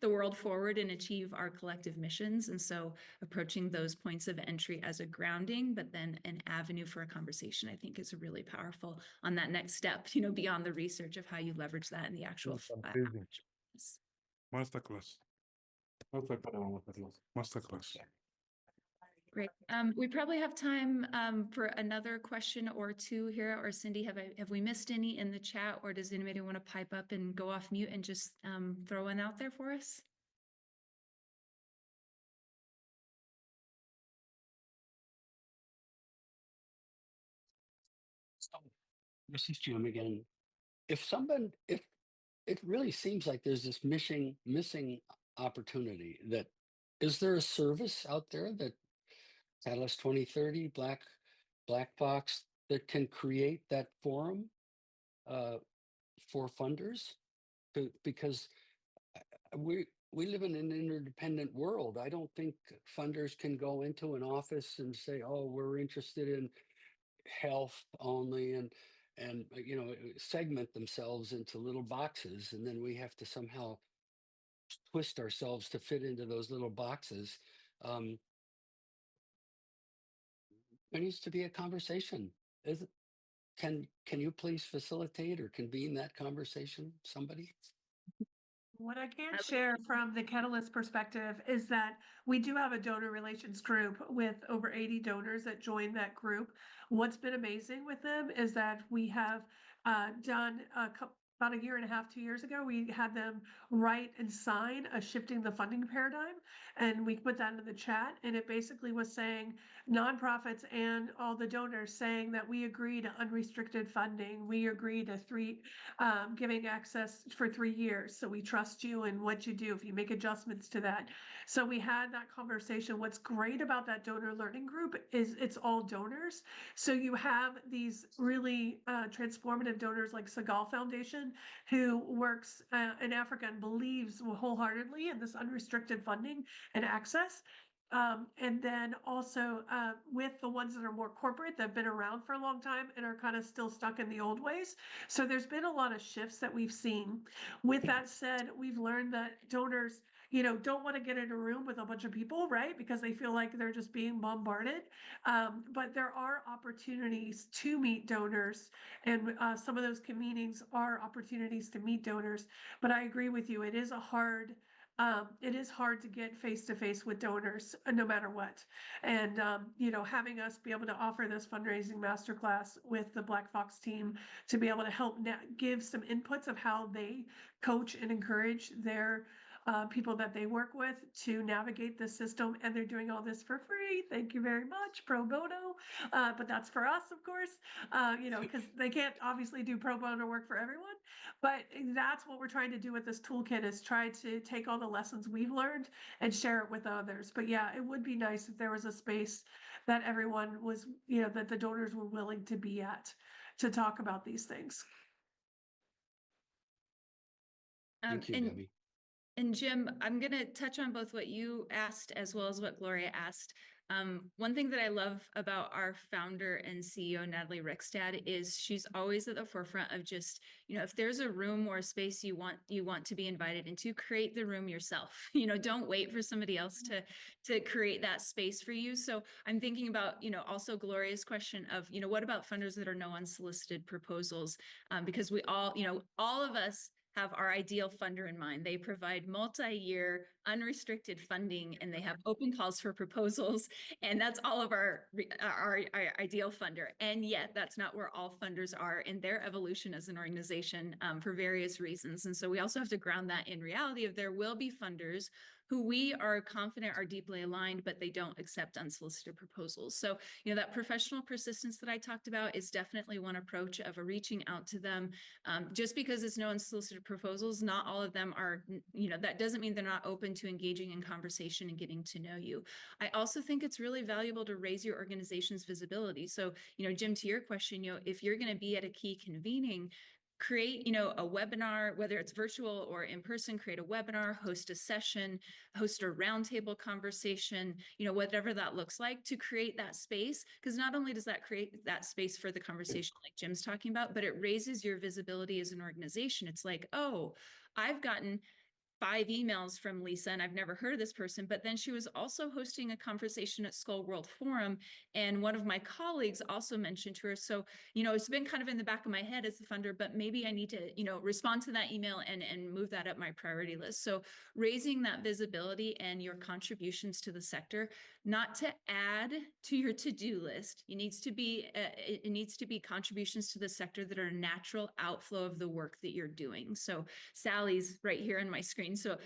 the world forward and achieve our collective missions. And so approaching those points of entry as a grounding, but then an avenue for a conversation, I think is really powerful on that next step, you know, beyond the research of how you leverage that in the actual Amazing. Masterclass. Masterclass. Great. We probably have time for another question or two here. Or Cindy, have we missed any in the chat, or does anybody want to pipe up and go off mute and just throw one out there for us? This is Jim again. If it really seems like there's this missing opportunity, that is there a service out there that Catalyst 2030, Black Box, that can create that forum for funders? Because we live in an interdependent world. I don't think funders can go into an office and say, "Oh, we're interested in health only," and you know, segment themselves into little boxes, and then we have to somehow twist ourselves to fit into those little boxes. There needs to be a conversation. Can you please facilitate or convene that conversation, somebody? What I can share from the Catalyst perspective is that we do have a donor relations group with over 80 donors that join that group. What's been amazing with them is that we have done about a year and a half, 2 years ago, we had them write and sign a shifting the funding paradigm, and we put that in the chat, and it basically was saying nonprofits and all the donors saying that we agree to unrestricted funding, we agree to giving access for 3 years, so we trust you and what you do if you make adjustments to that. So we had that conversation. What's great about that donor learning group is it's all donors. So you have these really transformative donors like Segal Foundation, who works in Africa and believes wholeheartedly in this unrestricted funding and access. And then also with the ones that are more corporate that have been around for a long time and are kind of still stuck in the old ways. So there's been a lot of shifts that we've seen. With that said, we've learned that donors, you know, don't want to get in a room with a bunch of people, right? Because they feel like they're just being bombarded. But there are opportunities to meet donors, and some of those convenings are opportunities to meet donors. But I agree with you; it is hard to get face to face with donors, no matter what. And you know, having us be able to offer this fundraising masterclass with the Black Fox team to be able to help give some inputs of how they coach and encourage their people that they work with to navigate the system, and they're doing all this for free. Thank you very much, pro bono. But that's for us, of course, you know, because they can't obviously do pro bono work for everyone. But that's what we're trying to do with this toolkit, is try to take all the lessons we've learned and share it with others. But yeah, it would be nice if there was a space that everyone was, you know, that the donors were willing to be at to talk about these things. Thank you, Debbie. And Jim, I'm going to touch on both what you asked as well as what Gloria asked. One thing that I love about our founder and CEO, Natalie Rickstad, is she's always at the forefront of just, you know, if there's a room or a space you want to be invited into, create the room yourself. You know, don't wait for somebody else to create that space for you. So I'm thinking about, you know, also Gloria's question of, you know, what about funders that are no unsolicited proposals? Because we all, you know, all of us have our ideal funder in mind. They provide multi-year unrestricted funding, and they have open calls for proposals. And that's all of our ideal funder. And yet that's not where all funders are in their evolution as an organization for various reasons. And so we also have to ground that in reality of there will be funders who we are confident are deeply aligned, but they don't accept unsolicited proposals. So, that professional persistence that I talked about is definitely one approach of reaching out to them. Just because it's no unsolicited proposals, not all of them are, that doesn't mean they're not open to engaging in conversation and getting to know you. I also think it's really valuable to raise your organization's visibility. So, Jim, to your question, if you're going to be at a key convening, create, a webinar, whether it's virtual or in person, create a webinar, host a session, host a roundtable conversation, whatever that looks like to create that space. Because not only does that create that space for the conversation like Jim's talking about, but it raises your visibility as an organization. It's like, oh, I've gotten 5 emails from Lisa and I've never heard of this person, but then she was also hosting a conversation at Skull World Forum. And one of my colleagues also mentioned to her. So, it's been kind of in the back of my head as a funder, but maybe I need to, respond to that email and move that up my priority list. So raising that visibility and your contributions to the sector, not to add to your to-do list. It needs to be contributions to the sector that are a natural outflow of the work that you're doing. So Sally's right here on my screen. So,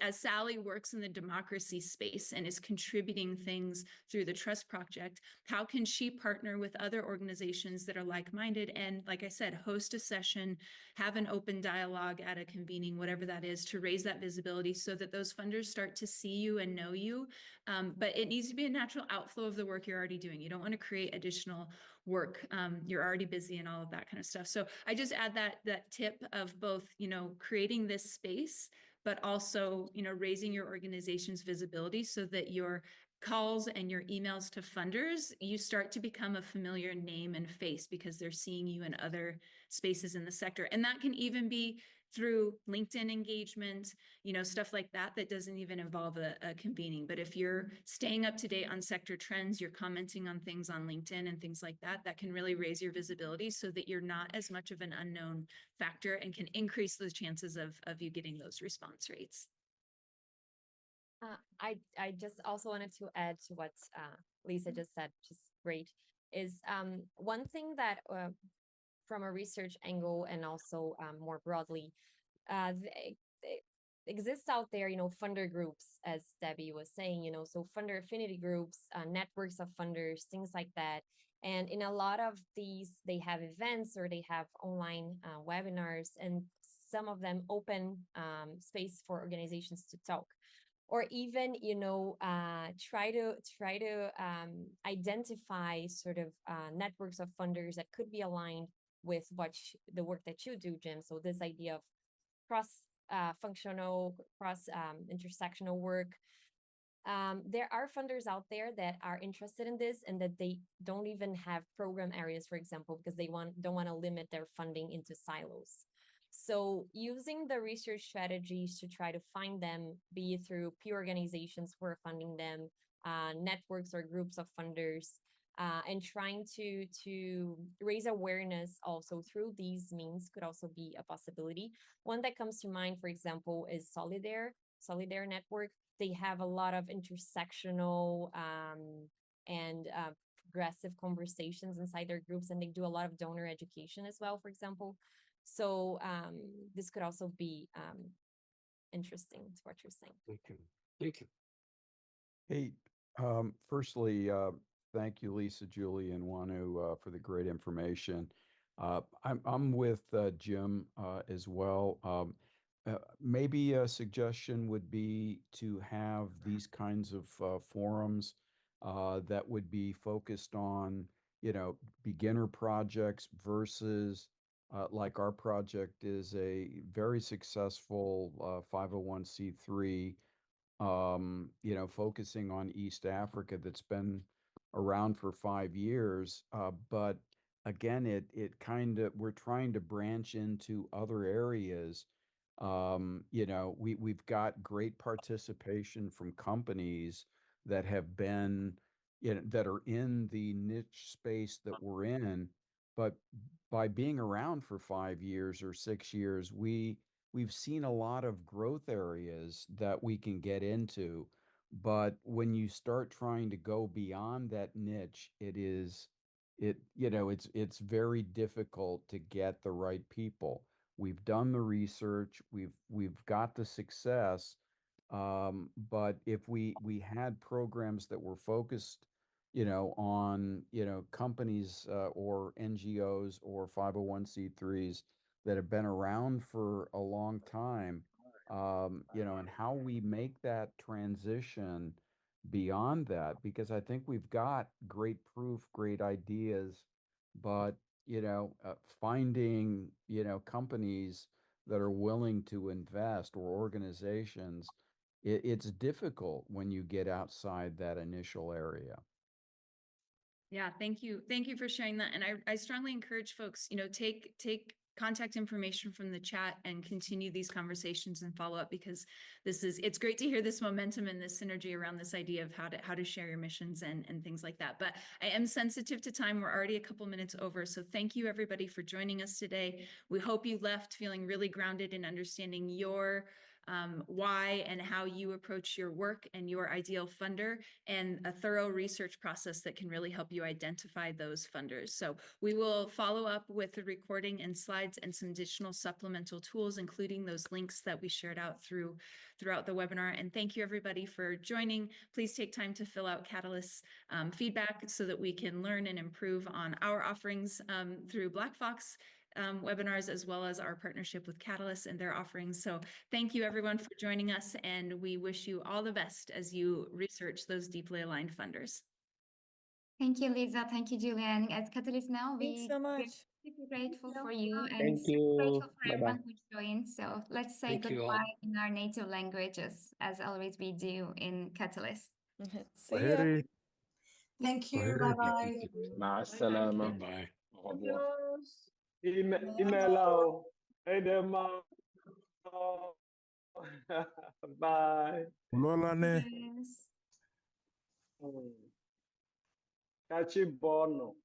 as Sally works in the democracy space and is contributing things through the Trust Project, how can she partner with other organizations that are like-minded and, like I said, host a session, have an open dialogue at a convening, whatever that is, to raise that visibility so that those funders start to see you and know you. But it needs to be a natural outflow of the work you're already doing. You don't want to create additional work. You're already busy and all of that kind of stuff. So I just add that tip of both, creating this space, but also, raising your organization's visibility so that your calls and your emails to funders, you start to become a familiar name and face because they're seeing you in other spaces in the sector. And that can even be through LinkedIn engagement, stuff like that, that doesn't even involve a convening. But if you're staying up to date on sector trends, you're commenting on things on LinkedIn and things like that, that can really raise your visibility so that you're not as much of an unknown factor and can increase the chances of you getting those response rates. I just also wanted to add to what Lisa just said, which is great, is one thing that from a research angle and also more broadly, exists out there, funder groups, as Debbie was saying, so funder affinity groups, networks of funders, things like that. And in a lot of these, they have events or they have online webinars, and some of them open space for organizations to talk. Or even, try to identify sort of networks of funders that could be aligned with the work that you do, Jim. So this idea of cross-functional, intersectional work. There are funders out there that are interested in this and that they don't even have program areas, for example, because they don't want to limit their funding into silos. So using the research strategies to try to find them, be it through peer organizations who are funding them, networks or groups of funders, and trying to raise awareness also through these means could also be a possibility. One that comes to mind, for example, is Solidaire Network. They have a lot of intersectional and progressive conversations inside their groups, and they do a lot of donor education as well, for example. So this could also be interesting to what you're saying. Thank you. Hey, firstly, thank you, Lisa, Julie, and Wonu for the great information. I'm with Jim as well. Maybe a suggestion would be to have these kinds of forums that would be focused on, beginner projects versus like our project is a very successful 501c3, focusing on East Africa that's been around for 5 years. But again, it kind of, we're trying to branch into other areas. We've got great participation from companies that have been, that are in the niche space that we're in. But by being around for 5 years or 6 years, we we've seen a lot of growth areas that we can get into, but when you start trying to go beyond that niche, it's very difficult to get the right people. We've done the research, we've got the success, but if we had programs that were focused, on, companies or NGOs or 501(c)(3)s that have been around for a long time, and how we make that transition beyond that, because I think we've got great proof, great ideas, but, finding, companies that are willing to invest or organizations, it's difficult when you get outside that initial area. Yeah, thank you. Thank you for sharing that. And I strongly encourage folks, take contact information from the chat and continue these conversations and follow up, because it's great to hear this momentum and this synergy around this idea of how to share your missions and things like that. But I am sensitive to time. We're already a couple minutes over. So thank you everybody for joining us today. We hope you left feeling really grounded in understanding your why and how you approach your work and your ideal funder, and a thorough research process that can really help you identify those funders. So we will follow up with the recording and slides and some additional supplemental tools, including those links that we shared out throughout the webinar. And thank you everybody for joining. Please take time to fill out Catalyst's feedback so that we can learn and improve on our offerings through Black Fox webinars, as well as our partnership with Catalyst and their offerings. So thank you everyone for joining us, and we wish you all the best as you research those deeply aligned funders. Thank you, Lisa. Thank you, Julia. And at Catalyst Now, Thanks so much. super grateful for you and Thank super grateful you. for Bye-bye. everyone who joined. So let's say Thank you all. goodbye in our native languages, as always we do in Catalyst. See ya. Kwaheri. Thank you. Kwaheri. Bye-bye. Ma'asalama. Bye. Au revoir. Email out. Edema. Bye. Ulolane. Yes. Kachi bono.